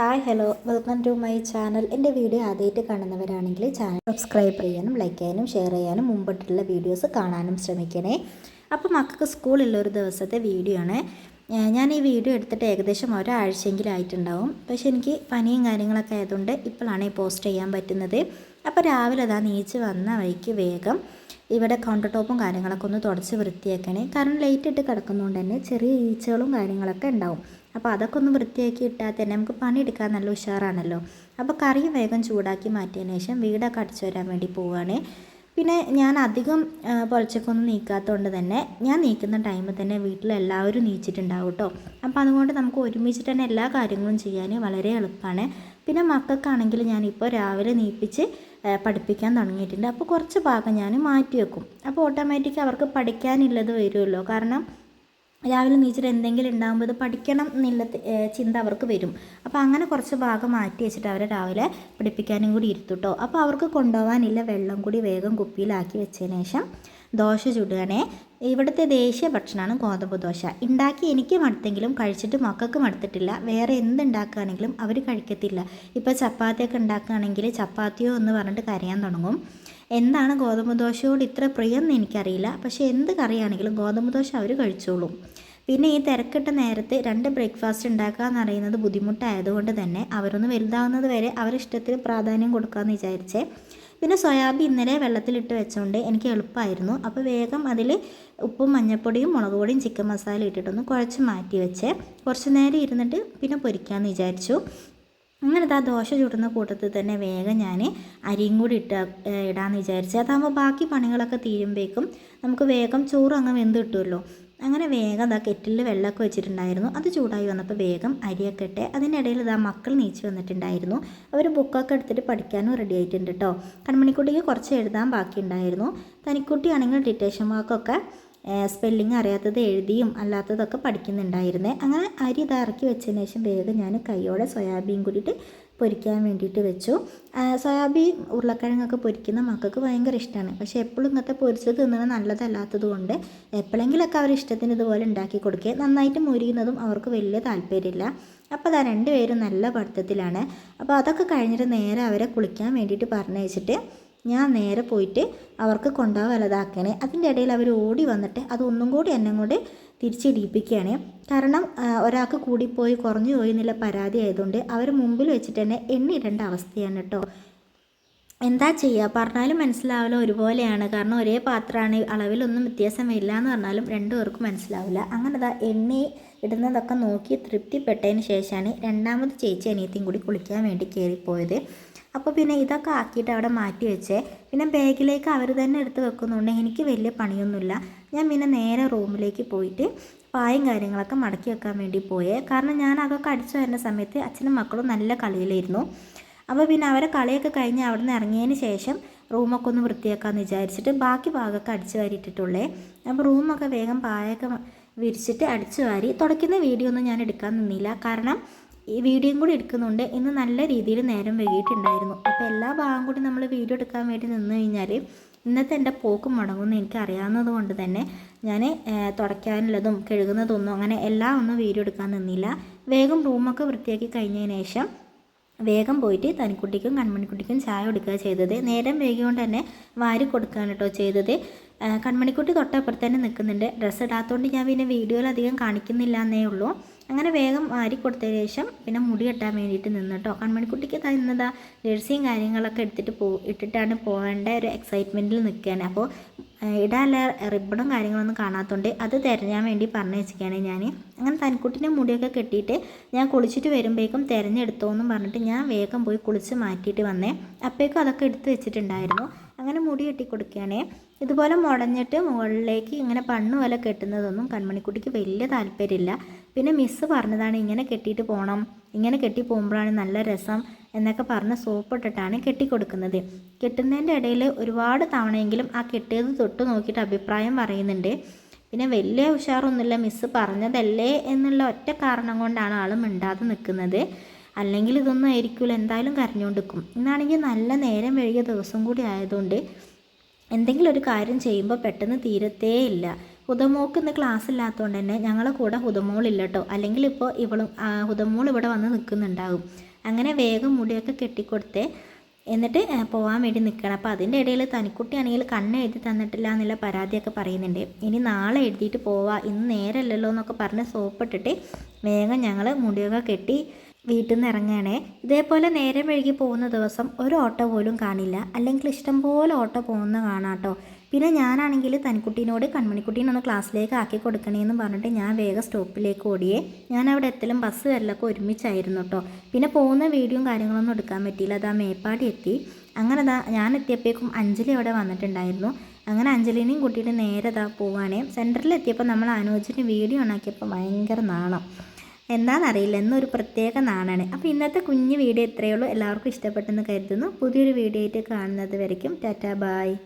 Hi hello welcome to my channel. എൻ്റെ video ആദ്യമായിട്ട് കാണുന്നവരാണെങ്കിൽ ചാനൽ സബ്സ്ക്രൈബ് ചെയ്യാനും ലൈക്ക് ചെയ്യാനും ഷെയർ ചെയ്യാനും മുമ്പിട്ടുള്ള വീഡിയോസ് കാണാനും ശ്രമിക്കണേ. അപ്പോൾ മക്കൾക്ക് സ്കൂളുള്ള ഒരു ദിവസത്തെ വീഡിയോ ആണ്. ഞാൻ ഈ വീഡിയോ എടുത്തിട്ട് ഏകദേശം ഒരാഴ്ചയെങ്കിലും ആയിട്ടുണ്ടാവും. പക്ഷെ എനിക്ക് പനിയും കാര്യങ്ങളൊക്കെ ആയതുകൊണ്ട് ഇപ്പോഴാണ് ഈ പോസ്റ്റ് ചെയ്യാൻ പറ്റുന്നത്. അപ്പോൾ രാവിലെ അതാ നീച്ച് വന്ന വഴിക്ക് വേഗം ഇവിടെ കൗണ്ടർ ടോപ്പും കാര്യങ്ങളൊക്കെ ഒന്ന് തുടച്ച് വൃത്തിയാക്കണേ. കാരണം ലൈറ്റ് ഇട്ട് കിടക്കുന്നതുകൊണ്ട് തന്നെ ചെറിയ ഈച്ചകളും കാര്യങ്ങളൊക്കെ ഉണ്ടാവും. അപ്പോൾ അതൊക്കെ ഒന്ന് വൃത്തിയാക്കി ഇട്ടാൽ തന്നെ നമുക്ക് പണിയെടുക്കാൻ നല്ല ഉഷാറാണല്ലോ. അപ്പോൾ കറി വേഗം ചൂടാക്കി മാറ്റിയതിന് ശേഷം വീടൊക്കെ അടിച്ചു വരാൻ വേണ്ടി പോവുകയാണ്. പിന്നെ ഞാൻ അധികം പൊളിച്ചൊക്കൊന്നും നീക്കാത്തതുകൊണ്ട് തന്നെ ഞാൻ നീക്കുന്ന ടൈമിൽ തന്നെ വീട്ടിലെല്ലാവരും നീച്ചിട്ടുണ്ടാവും കേട്ടോ. അപ്പോൾ അതുകൊണ്ട് നമുക്ക് ഒരുമിച്ചിട്ട് തന്നെ എല്ലാ കാര്യങ്ങളും ചെയ്യാൻ വളരെ എളുപ്പമാണ്. പിന്നെ മക്കൾക്കാണെങ്കിൽ ഞാനിപ്പോൾ രാവിലെ നീപ്പിച്ച് പഠിപ്പിക്കാൻ തുടങ്ങിയിട്ടുണ്ട്. അപ്പോൾ കുറച്ച് ഭാഗം ഞാൻ മാറ്റി വെക്കും. അപ്പോൾ ഓട്ടോമാറ്റിക് അവർക്ക് പഠിക്കാനുള്ളത് വരുമല്ലോ. കാരണം രാവിലെ നീച്ചിട്ട് എന്തെങ്കിലും ഉണ്ടാകുമ്പോൾ ഇത് പഠിക്കണം എന്നുള്ള ചിന്ത അവർക്ക് വരും. അപ്പോൾ അങ്ങനെ കുറച്ച് ഭാഗം മാറ്റി വെച്ചിട്ട് അവരെ രാവിലെ പഠിപ്പിക്കാനും കൂടി ഇരുത്തും കേട്ടോ. അപ്പോൾ അവർക്ക് കൊണ്ടുപോകാനില്ല വെള്ളം കൂടി വേഗം കുപ്പിയിലാക്കി വെച്ചതിന് ശേഷം ദോശ ചുടുകയാണേ. ഇവിടുത്തെ ദേശീയ ഭക്ഷണമാണ് ഗോതമ്പ് ദോശ. ഉണ്ടാക്കി എനിക്ക് മടുത്തെങ്കിലും കഴിച്ചിട്ട് മക്കൾക്ക് മടുത്തിട്ടില്ല. വേറെ എന്തുണ്ടാക്കുകയാണെങ്കിലും അവർ കഴിക്കത്തില്ല. ഇപ്പോൾ ചപ്പാത്തിയൊക്കെ ഉണ്ടാക്കുകയാണെങ്കിൽ ചപ്പാത്തിയോ എന്ന് പറഞ്ഞിട്ട് കരയാൻ തുടങ്ങും. എന്താണ് ഗോതമ്പ് ദോശയോട് ഇത്ര പ്രിയം എന്ന് എനിക്കറിയില്ല. പക്ഷേ എന്ത് കറിയാണെങ്കിലും ഗോതമ്പ് ദോശ അവർ കഴിച്ചോളും. പിന്നെ ഈ തിരക്കിട്ട നേരത്ത് 2 ബ്രേക്ക്ഫാസ്റ്റ് ഉണ്ടാക്കുക എന്ന് പറയുന്നത് ബുദ്ധിമുട്ടായതുകൊണ്ട് തന്നെ അവരൊന്ന് വലുതാവുന്നത് വരെ അവരിഷ്ടത്തിന് പ്രാധാന്യം കൊടുക്കാമെന്ന് വിചാരിച്ചേ. പിന്നെ സോയാബീൻ ഇന്നലെ വെള്ളത്തിലിട്ട് വെച്ചുകൊണ്ട് എനിക്ക് എളുപ്പമായിരുന്നു. അപ്പോൾ വേഗം അതിൽ ഉപ്പും മഞ്ഞൾപ്പൊടിയും മുളക് പൊടിയും ചിക്കൻ മസാല ഇട്ടിട്ടൊന്ന് കുഴച്ച് മാറ്റി വെച്ച് കുറച്ച് നേരം ഇരുന്നിട്ട് പിന്നെ പൊരിക്കാമെന്ന് വിചാരിച്ചു. അങ്ങനെ ആ ദോശ ചുടുന്ന കൂട്ടത്തിൽ തന്നെ വേഗം ഞാൻ അരിയും കൂടി ഇടാമെന്ന് വിചാരിച്ചു. അതാകുമ്പോൾ ബാക്കി പണികളൊക്കെ തീരുമ്പോഴേക്കും നമുക്ക് വേഗം ചോറ് അങ്ങ് വെന്ത് കിട്ടുമല്ലോ. അങ്ങനെ വേഗം കെറ്റിൽ വെള്ളമൊക്കെ വെച്ചിട്ടുണ്ടായിരുന്നു. അത് ചൂടായി വന്നപ്പോൾ വേഗം അരിയൊക്കെ ഇട്ട് അതിനിടയിൽ മക്കൾ നീച്ച് വന്നിട്ടുണ്ടായിരുന്നു. അവർ ബുക്കൊക്കെ എടുത്തിട്ട് പഠിക്കാനും റെഡി ആയിട്ടുണ്ട് കേട്ടോ. കൺമണിക്കുട്ടിക്ക് കുറച്ച് എഴുതാൻ ബാക്കിയുണ്ടായിരുന്നു. തനിക്കുട്ടിയാണെങ്കിൽ ഡിറ്റേഷൻ വാക്കൊക്കെ സ്പെല്ലിങ് അറിയാത്തത് എഴുതിയും അല്ലാത്തതൊക്കെ പഠിക്കുന്നുണ്ടായിരുന്നേ. അങ്ങനെ അരി ഇറക്കി വെച്ചതിന് ശേഷം വേഗം ഞാൻ കൈയോടെ സോയാബീൻ കൂടിയിട്ട് പൊരിക്കാൻ വേണ്ടിയിട്ട് വെച്ചു. സോയാബീൻ ഉരുളക്കിഴങ്ങൊക്കെ പൊരിക്കുന്ന മക്കൾക്ക് ഭയങ്കര ഇഷ്ടമാണ്. പക്ഷേ എപ്പോഴും ഇങ്ങനത്തെ പൊരിച്ചത് തിന്നുന്നത് നല്ലതല്ലാത്തത് കൊണ്ട് എപ്പോഴെങ്കിലൊക്കെ അവർ ഇഷ്ടത്തിന് ഇതുപോലെ ഉണ്ടാക്കി കൊടുക്കുക. നന്നായിട്ട് മുരിയുന്നതും അവർക്ക് വലിയ താല്പര്യമില്ല. അപ്പോൾ 2 പേരും നല്ല പഠിത്തത്തിലാണ്. അപ്പോൾ അതൊക്കെ കഴിഞ്ഞിട്ട് നേരെ അവരെ കുളിക്കാൻ വേണ്ടിയിട്ട് പറഞ്ഞയച്ചിട്ട് ഞാൻ നേരെ പോയിട്ട് അവർക്ക് കൊണ്ടുപോകാൻ വലുതാക്കണേ. അതിൻ്റെ ഇടയിൽ അവർ ഓടി വന്നിട്ട് അതൊന്നും കൂടി എന്നെ കൊണ്ട് തിരിച്ചിടിപ്പിക്കുകയാണ്. കാരണം ഒരാൾക്ക് കൂടിപ്പോയി കുറഞ്ഞു പോയി എന്നുള്ള പരാതി ആയതുകൊണ്ട് അവർ മുമ്പിൽ വെച്ചിട്ട് തന്നെ എണ്ണിടേണ്ട അവസ്ഥയാണ് കേട്ടോ. എന്താ ചെയ്യുക, പറഞ്ഞാലും മനസ്സിലാവില്ല, ഒരുപോലെയാണ്. കാരണം ഒരേ പാത്രമാണ്, അളവിലൊന്നും വ്യത്യാസം വരില്ല എന്ന് പറഞ്ഞാലും 2 പേർക്കും മനസ്സിലാവില്ല. അങ്ങനെ എണ്ണി ഇടുന്നതൊക്കെ നോക്കി തൃപ്തിപ്പെട്ടതിന് ശേഷമാണ് രണ്ടാമത് ചേച്ചി അനിയത്തിയും കൂടി കുളിക്കാൻ വേണ്ടി കയറിപ്പോയത്. അപ്പോൾ പിന്നെ ഇതൊക്കെ ആക്കിയിട്ട് അവിടെ മാറ്റി വെച്ചേ. പിന്നെ ബാഗിലേക്ക് അവർ തന്നെ എടുത്ത് വെക്കുന്നുണ്ട്. എനിക്ക് വലിയ പണിയൊന്നുമില്ല. ഞാൻ പിന്നെ നേരെ റൂമിലേക്ക് പോയിട്ട് പായും കാര്യങ്ങളൊക്കെ മടക്കി വെക്കാൻ വേണ്ടി പോയേ. കാരണം ഞാൻ അതൊക്കെ അടിച്ചു വരുന്ന സമയത്ത് അച്ഛനും മക്കളും നല്ല കളിയിലായിരുന്നു. അപ്പോൾ പിന്നെ അവരെ കളിയൊക്കെ കഴിഞ്ഞ് അവിടെ നിന്ന് ഇറങ്ങിയതിന് ശേഷം റൂമൊക്കെ ഒന്ന് വൃത്തിയാക്കാമെന്ന് വിചാരിച്ചിട്ട് ബാക്കി ഭാഗമൊക്കെ അടിച്ചു വാരിയിട്ടിട്ടുള്ളേ. അപ്പോൾ റൂമൊക്കെ വേഗം പായൊക്കെ വിരിച്ചിട്ട് അടിച്ചു വാരി. തുടയ്ക്കുന്ന വീഡിയോ ഒന്നും ഞാൻ എടുക്കാൻ നിന്നില്ല. കാരണം ഈ വീഡിയോയും കൂടി എടുക്കുന്നുണ്ട്. ഇന്ന് നല്ല രീതിയിൽ നേരം വൈകിയിട്ടുണ്ടായിരുന്നു. അപ്പോൾ എല്ലാ ഭാഗം കൂടി നമ്മൾ വീഡിയോ എടുക്കാൻ വേണ്ടി നിന്ന് കഴിഞ്ഞാൽ ഇന്നത്തെ എൻ്റെ പോക്ക് മുടങ്ങുമെന്ന് എനിക്ക് അറിയാവുന്നത് കൊണ്ട് തന്നെ ഞാൻ തുടയ്ക്കാനുള്ളതും കഴുകുന്നതൊന്നും അങ്ങനെ എല്ലാം ഒന്നും വീഡിയോ എടുക്കാൻ നിന്നില്ല. വേഗം റൂമൊക്കെ വൃത്തിയാക്കി കഴിഞ്ഞതിന് ശേഷം വേഗം പോയിട്ട് തനിക്കുട്ടിക്കും കൺമണിക്കുട്ടിക്കും ചായ കൊടുക്കുക ചെയ്തത്. നേരം വൈകിയോണ്ട് തന്നെ വാരി കൊടുക്കുകയാണ് കേട്ടോ ചെയ്തത്. കൺമണിക്കുട്ടി തൊട്ടപ്പുറത്ത് തന്നെ നിൽക്കുന്നുണ്ട്. ഡ്രസ്സ് ഇടാത്തതുകൊണ്ട് ഞാൻ പിന്നെ വീഡിയോയിൽ അധികം കാണിക്കുന്നില്ല എന്നേ ഉള്ളൂ. അങ്ങനെ വേഗം വാരി കൊടുത്തതിന് ശേഷം പിന്നെ മുടി കെട്ടാൻ വേണ്ടിയിട്ട് നിന്ന് കേട്ടോ. കൺമണിക്കുട്ടിക്ക് ഇന്നതാ ജേഴ്സിയും കാര്യങ്ങളൊക്കെ ഇട്ടിട്ടാണ് പോകേണ്ട ഒരു എക്സൈറ്റ്മെൻറ്റിൽ നിൽക്കുകയാണ്. അപ്പോൾ ഇടാനുള്ള റിബണും കാര്യങ്ങളൊന്നും കാണാത്തതുകൊണ്ട് അത് തിരഞ്ഞാൻ വേണ്ടി പറഞ്ഞു വെച്ചിരിക്കുകയാണ് ഞാൻ. അങ്ങനെ തനിക്കുട്ടിൻ്റെ മുടിയൊക്കെ കെട്ടിയിട്ട് ഞാൻ കുളിച്ചിട്ട് വരുമ്പോഴേക്കും തിരഞ്ഞെടുത്തോന്നും പറഞ്ഞിട്ട് ഞാൻ വേഗം പോയി കുളിച്ച് മാറ്റിയിട്ട് വന്നേ. അപ്പോഴേക്കും അതൊക്കെ എടുത്ത് വെച്ചിട്ടുണ്ടായിരുന്നു. അങ്ങനെ മുടി കെട്ടി കൊടുക്കുകയാണേ. ഇതുപോലെ മുടഞ്ഞിട്ട് മുകളിലേക്ക് ഇങ്ങനെ പണ്ണ് പോലെ കെട്ടുന്നതൊന്നും കൺമണിക്കുട്ടിക്ക് വലിയ താല്പര്യമില്ല. പിന്നെ മിസ്സ് പറഞ്ഞതാണ് ഇങ്ങനെ കെട്ടിയിട്ട് പോകണം, ഇങ്ങനെ കെട്ടി പോകുമ്പോഴാണ് നല്ല രസം എന്നൊക്കെ പറഞ്ഞ് സോപ്പിട്ടിട്ടാണ് കെട്ടിക്കൊടുക്കുന്നത്. കെട്ടുന്നതിൻ്റെ ഇടയിൽ ഒരുപാട് തവണയെങ്കിലും ആ കെട്ടിയത് തൊട്ട് നോക്കിയിട്ട് അഭിപ്രായം പറയുന്നുണ്ട്. പിന്നെ വലിയ ഉഷാറൊന്നുമില്ല, മിസ്സ് പറഞ്ഞതല്ലേ എന്നുള്ള ഒറ്റ കാരണം കൊണ്ടാണ് ആൾ മിണ്ടാതെ നിൽക്കുന്നത്. അല്ലെങ്കിൽ ഇതൊന്നും ആയിരിക്കില്ല, എന്തായാലും കരഞ്ഞുകൊണ്ട് നിൽക്കും. ഇന്നാണെങ്കിൽ നല്ല നേരം വൈകിയ ദിവസം കൂടി ആയതുകൊണ്ട് എന്തെങ്കിലും ഒരു കാര്യം ചെയ്യുമ്പോൾ പെട്ടെന്ന് തീരത്തേ ഇല്ല. ഹുദമോൾക്ക് ഇന്ന് ക്ലാസ് ഇല്ലാത്തതുകൊണ്ട് തന്നെ ഞങ്ങളെ കൂടെ ഹുദമോളില്ല കേട്ടോ. അല്ലെങ്കിൽ ഇപ്പോൾ ഹുദമോൾ ഇവിടെ വന്ന് നിൽക്കുന്നുണ്ടാകും. അങ്ങനെ വേഗം മുടിയൊക്കെ കെട്ടിക്കൊടുത്തേ. എന്നിട്ട് പോകാൻ വേണ്ടി നിൽക്കണം. അപ്പോൾ അതിൻ്റെ ഇടയിൽ തനിക്കുട്ടിയാണെങ്കിൽ കണ്ണ് എഴുതി തന്നിട്ടില്ല എന്നുള്ള പരാതിയൊക്കെ പറയുന്നുണ്ട്. ഇനി നാളെ എഴുതിയിട്ട് പോവാം, ഇന്ന് നേരമല്ലല്ലോ എന്നൊക്കെ പറഞ്ഞ് സോപ്പിട്ടിട്ട് വേഗം ഞങ്ങൾ മുടിയൊക്കെ കെട്ടി വീട്ടിൽ നിന്ന് ഇറങ്ങുകയാണേ. ഇതേപോലെ നേരം വൈകി പോകുന്ന ദിവസം ഒരു ഓട്ടോ പോലും കാണില്ല, അല്ലെങ്കിൽ ഇഷ്ടംപോലെ ഓട്ടോ പോകുന്ന കാണാം കേട്ടോ. പിന്നെ ഞാനാണെങ്കിൽ തനിക്കുട്ടീനോട് കൺമണിക്കുട്ടീനൊന്ന് ക്ലാസ്സിലേക്ക് ആക്കി കൊടുക്കണേന്ന് പറഞ്ഞിട്ട് ഞാൻ വേഗം സ്റ്റോപ്പിലേക്ക് ഓടിയേ. ഞാൻ അവിടെ എത്തലും ബസ് വരലൊക്കെ ഒരുമിച്ചായിരുന്നു കേട്ടോ. പിന്നെ പോകുന്ന വീഡിയോയും കാര്യങ്ങളൊന്നും എടുക്കാൻ പറ്റിയില്ല. അതാ മേപ്പാടി എത്തി. അങ്ങനെ ഞാൻ എത്തിയപ്പോഴേക്കും അഞ്ജലി അവിടെ വന്നിട്ടുണ്ടായിരുന്നു. അങ്ങനെ അഞ്ജലിനെയും കൂട്ടിയിട്ട് നേരെ പോവുകയാണേ. സെൻറ്ററിലെത്തിയപ്പോൾ നമ്മൾ അനുജന് വീഡിയോ ഉണ്ടാക്കിയപ്പോൾ ഭയങ്കര നാണം, എന്താണെന്നറിയില്ല, എന്നൊരു പ്രത്യേക നാണാണ്. അപ്പോൾ ഇന്നത്തെ കുഞ്ഞു വീഡിയോ ഇത്രയേ ഉള്ളൂ. എല്ലാവർക്കും ഇഷ്ടപ്പെട്ടെന്ന് കരുതുന്നു. പുതിയൊരു വീഡിയോ ആയിട്ട് കാണുന്നത് വരയ്ക്കും ടാറ്റാ ബായ്.